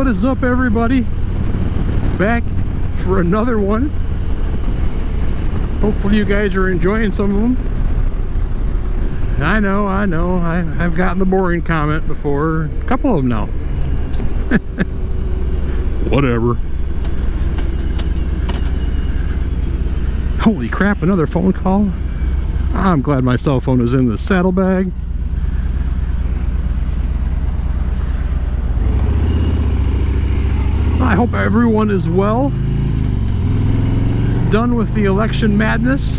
What is up, everybody? Back for another one. Hopefully you guys are enjoying some of them. I know I've gotten the boring comment before, a couple of them now. Whatever. Holy crap, another phone call. I'm glad my cell phone is in the saddlebag. I hope everyone is well. Done with the election madness.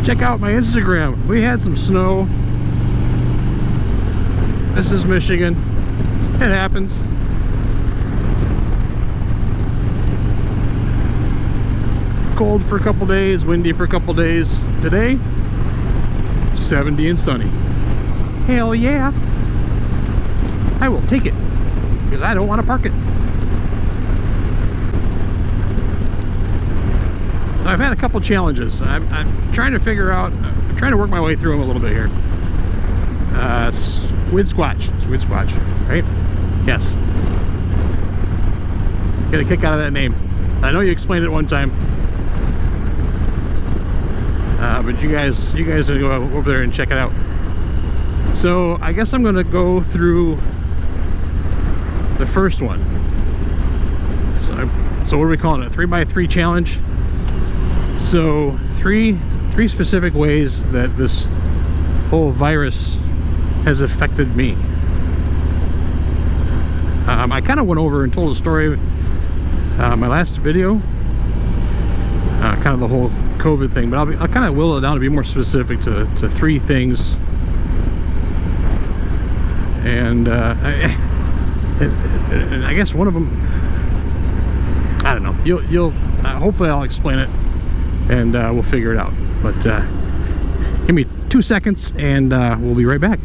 Check out my Instagram. We had some snow. This is Michigan. It happens. Cold for a couple days, windy for a couple days. Today, 70 and sunny. Hell yeah. I will take it because I don't want to park it. So I've had a couple challenges. I'm trying to figure out, I'm trying to work my way through them a little bit here. SquidSquatch, right? Yes. Get a kick out of that name. I know you explained it one time, but you guys need to go over there and check it out. So I guess I'm going to go through the first one. So what are we calling it? 3x3 challenge. So three specific ways that this whole virus has affected me. I kind of went over and told a story my last video, kind of the whole COVID thing, but I'll kind of will it down to be more specific to three things. And I guess one of them, I don't know, you'll hopefully I'll explain it and we'll figure it out. But give me 2 seconds and we'll be right back.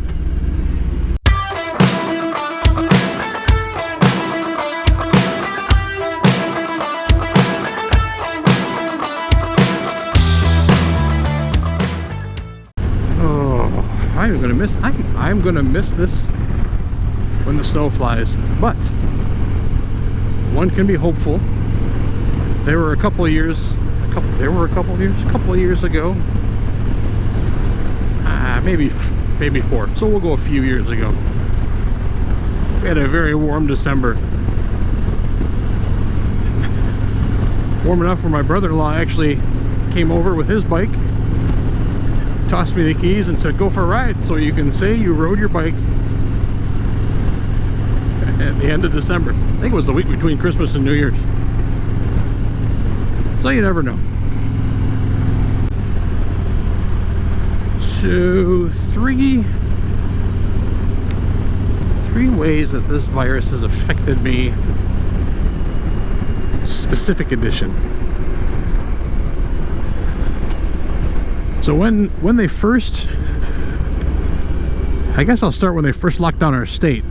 I'm gonna miss this when the snow flies, but one can be hopeful. There were a couple of years ago, maybe 4, so we'll go a few years ago. We had a very warm December, warm enough where my brother-in-law actually came over with his bike, tossed me the keys and said, go for a ride so you can say you rode your bike at the end of December. I think it was the week between Christmas and New Year's. So you never know. So three ways that this virus has affected me, specific edition. So when they first, I guess I'll start when they first locked down our state.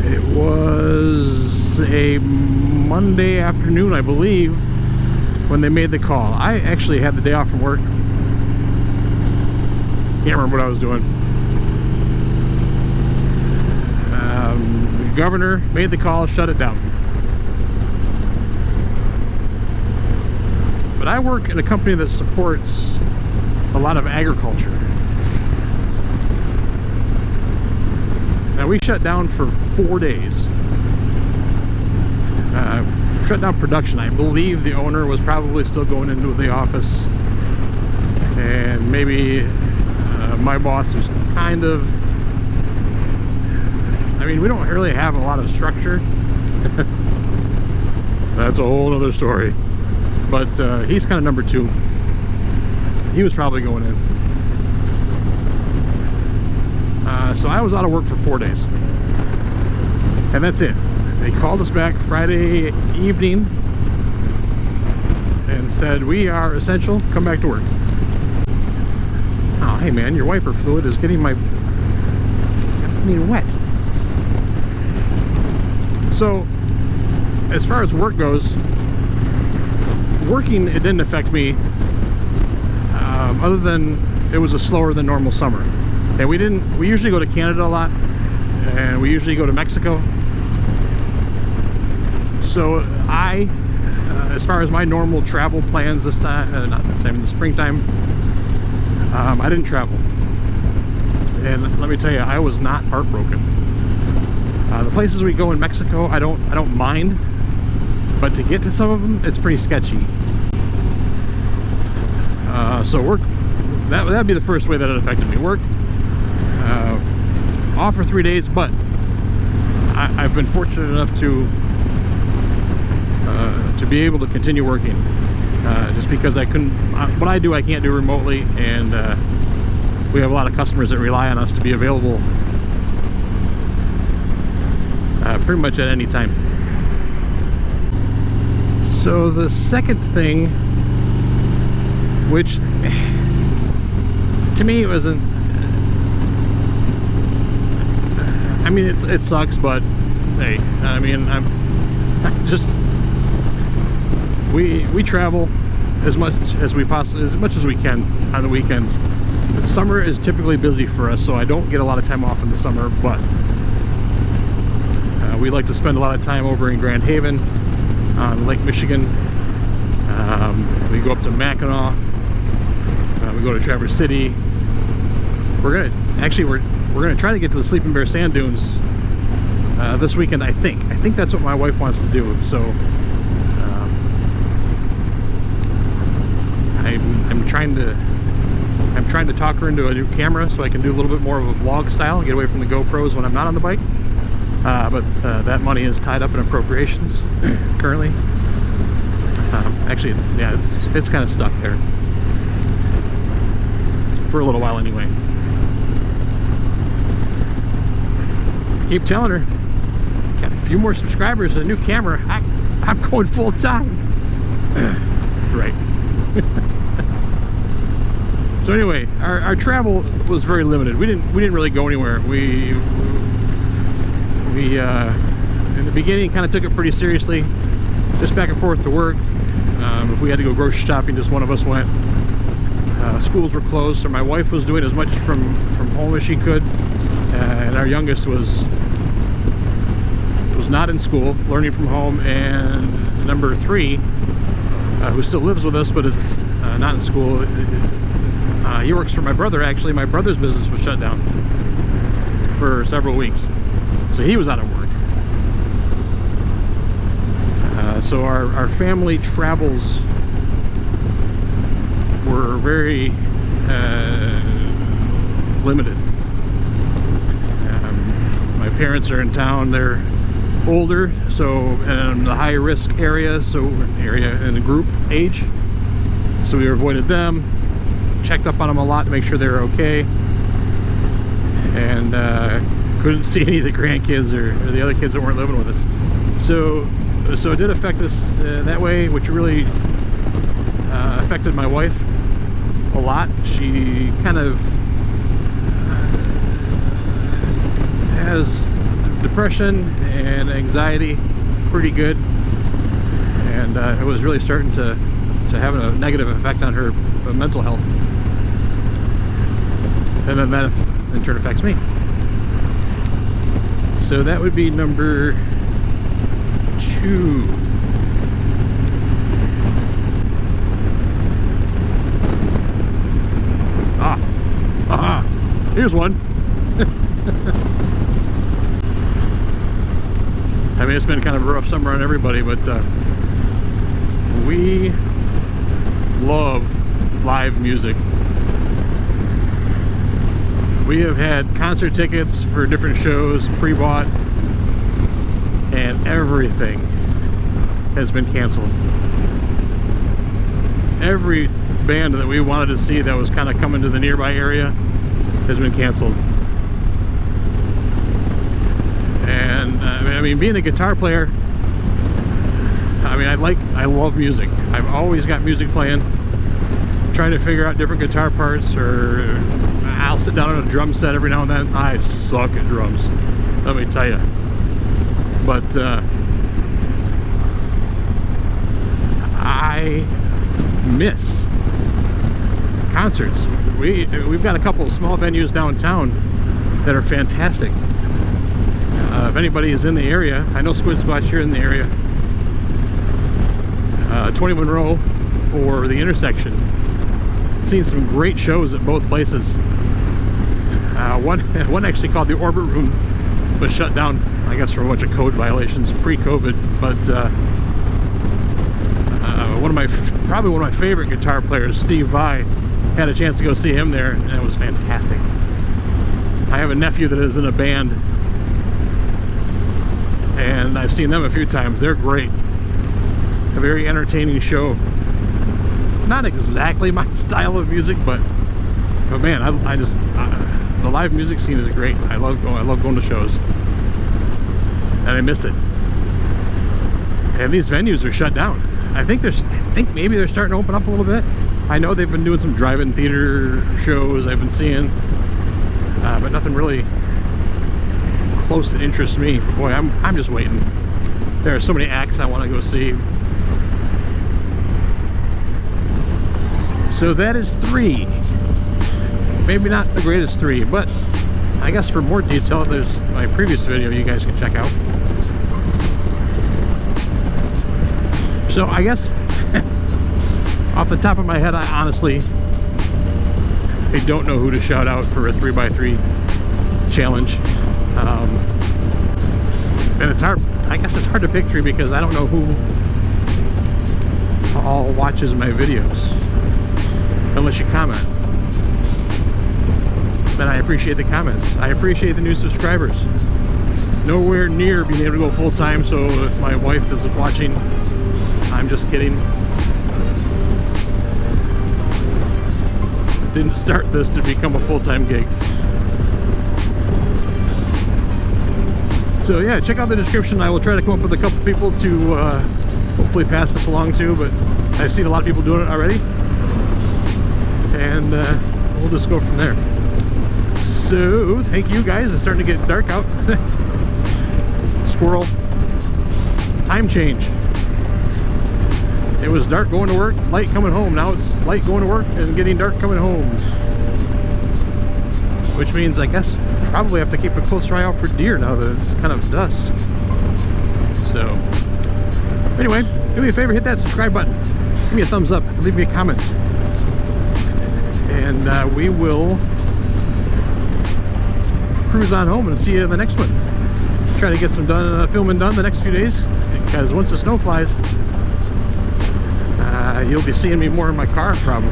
It was a Monday afternoon, I believe, when they made the call. I actually had the day off from work. Can't remember what I was doing. The governor made the call, shut it down. But I work in a company that supports a lot of agriculture. Now we shut down for 4 days. Shut down production. I believe the owner was probably still going into the office, and maybe my boss was kind of, I mean, we don't really have a lot of structure. That's a whole other story. But he's kind of number 2. He was probably going in. So I was out of work for 4 days. And that's it. They called us back Friday evening and said, we are essential, come back to work. Oh, hey man, your wiper fluid is getting me wet. So, as far as work goes, working, it didn't affect me other than it was a slower than normal summer. And we usually go to Canada a lot, and we usually go to Mexico. So as far as my normal travel plans this time, not this time, in the springtime, I didn't travel. And let me tell you, I was not heartbroken. The places we go in Mexico, I don't mind, but to get to some of them, it's pretty sketchy. So that'd be the first way that it affected me. Work off for 3 days, but I've been fortunate enough to be able to continue working, just because I couldn't. What I do, I can't do remotely, and we have a lot of customers that rely on us to be available pretty much at any time. So the second thing, which to me it wasn't, I mean it sucks, but hey, I mean I'm just, we travel as much as we can on the weekends. Summer is typically busy for us, so I don't get a lot of time off in the summer, but we like to spend a lot of time over in Grand Haven on Lake Michigan. We go up to Mackinac. We go to Traverse City. We're gonna try to get to the Sleeping Bear Sand Dunes this weekend. I think that's what my wife wants to do. So I'm trying to talk her into a new camera so I can do a little bit more of a vlog style, get away from the GoPros when I'm not on the bike. But that money is tied up in appropriations currently. Actually, it's kind of stuck there for a little while anyway. Keep telling her, got a few more subscribers and a new camera, I'm going full time. Right. So anyway, our travel was very limited. We didn't really go anywhere. We in the beginning kind of took it pretty seriously, just back and forth to work. If we had to go grocery shopping, just one of us went. Schools were closed, so my wife was doing as much from home as she could, and our youngest was not in school, learning from home. And number 3, who still lives with us but is not in school, he works for my brother. Actually, my brother's business was shut down for several weeks, so he was out of work. So our family travels were very limited. My parents are in town. They're older, so in the high risk area, in the group age, so we avoided them, checked up on them a lot to make sure they were okay, and couldn't see any of the grandkids or the other kids that weren't living with us. So it did affect us that way, which really affected my wife a lot. She kind of has depression and anxiety pretty good, and it was really starting to have a negative effect on her mental health, and then that in turn affects me. So that would be number 2. Here's one. I mean, it's been kind of a rough summer on everybody, but we love live music. We have had concert tickets for different shows pre-bought, and everything has been canceled. Every band that we wanted to see that was kind of coming to the nearby area has been canceled. And I mean, being a guitar player, I mean, I love music. I've always got music playing, trying to figure out different guitar parts, or I'll sit down on a drum set every now and then. I suck at drums, let me tell you. But I miss concerts. We've got a couple of small venues downtown that are fantastic. If anybody is in the area, I know SquidSquatch here in the area, 20 Monroe or the intersection. Seen some great shows at both places. One actually called the Orbit Room was shut down, I guess, for a bunch of code violations pre-COVID. But probably one of my favorite guitar players, Steve Vai, had a chance to go see him there, and it was fantastic. I have a nephew that is in a band, and I've seen them a few times. They're great. A very entertaining show. Not exactly my style of music, but man, the live music scene is great. I love going to shows, and I miss it. And these venues are shut down. I think maybe they're starting to open up a little bit. I know they've been doing some drive-in theater shows I've been seeing, but nothing really close that interests me. Boy, I'm just waiting. There are so many acts I want to go see. So that is 3. Maybe not the greatest 3, but I guess for more detail, there's my previous video you guys can check out. So I guess off the top of my head, I honestly don't know who to shout out for a 3x3 challenge. And it's hard, I guess it's hard to pick 3 because I don't know who all watches my videos, unless you comment. But I appreciate the comments. I appreciate the new subscribers. Nowhere near being able to go full-time, so if my wife is watching, I'm just kidding. Didn't start this to become a full-time gig. So yeah, check out the description. I will try to come up with a couple people to hopefully pass this along to, but I've seen a lot of people doing it already. And we'll just go from there. So thank you guys. It's starting to get dark out. Squirrel. Time change. It was dark going to work, light coming home. Now it's light going to work and getting dark coming home. Which means I guess probably have to keep a closer eye out for deer now that it's kind of dusk. So anyway, do me a favor, hit that subscribe button. Give me a thumbs up, leave me a comment. And we will cruise on home and see you in the next one. Try to get some filming done the next few days, because once the snow flies, you'll be seeing me more in my car probably.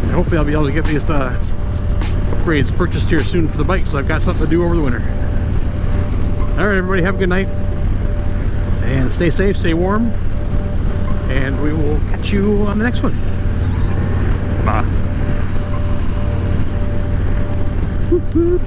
And hopefully I'll be able to get these upgrades purchased here soon for the bike, so I've got something to do over the winter. Alright everybody, have a good night. And stay safe, stay warm. And we will catch you on the next one. Bye. Whoop, whoop.